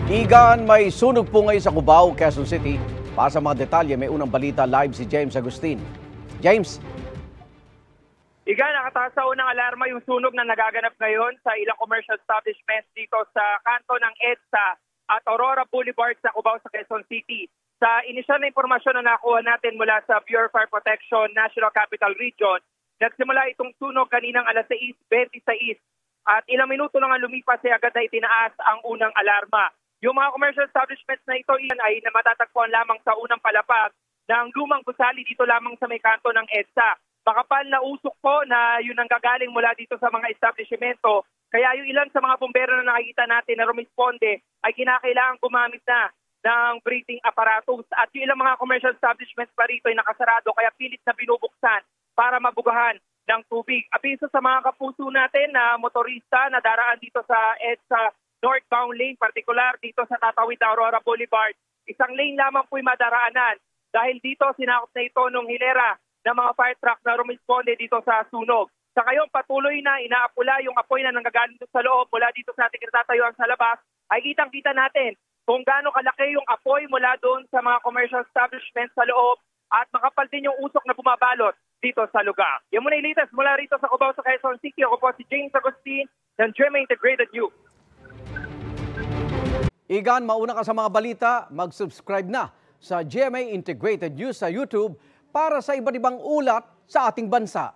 Igan, may sunog po ngayon sa Cubao, Quezon City. Para sa mga detalye, may unang balita live si James Agustin. James. Igan, nakataas sa unang alarma yung sunog na nagaganap ngayon sa ilang commercial establishments dito sa kanto ng EDSA at Aurora Boulevard sa Cubao sa Quezon City. Sa inisyal na impormasyon na nakuha natin mula sa Bureau of Fire Protection National Capital Region, nagsimula itong sunog kaninang alas 6:26 at ilang minuto lang ang lumipas ay agad na itinaas ang unang alarma. Yung mga commercial establishments na ito ay matatagpuan lamang sa unang palapag ng lumang gusali dito lamang sa may kanto ng EDSA. Makapal na usok po na yun ang gagaling mula dito sa mga establishmento. Kaya yung ilan sa mga bumbero na nakikita natin na rumisponde ay kinakailangan gumamit na ng breathing apparatus. At yung ilang mga commercial establishments pa rito ay nakasarado kaya pilit na binubuksan para mabugahan ng tubig. Abiso sa mga kapuso natin na motorista na daraan dito sa EDSA northbound lane, particular dito sa Tatawid Aurora Boulevard. Isang lane lamang po'y madaraanan dahil dito sinakop na ito nung hilera ng mga fire truck na rumisponde dito sa sunog. Sa ngayon, patuloy na inaapula yung apoy na nanggagaling sa loob mula dito sa ating natatayuan sa labas. Ay kitang-kita natin kung gaano kalaki yung apoy mula doon sa mga commercial establishments sa loob at makapal din yung usok na bumabalot dito sa lugar. Yan muna yung latest mula rito sa Cubao sa Quezon City. Ako po si James Agustin ng GMA Integrated News. Igan, mauna ka sa mga balita, mag-subscribe na sa GMA Integrated News sa YouTube para sa iba't ibang ulat sa ating bansa.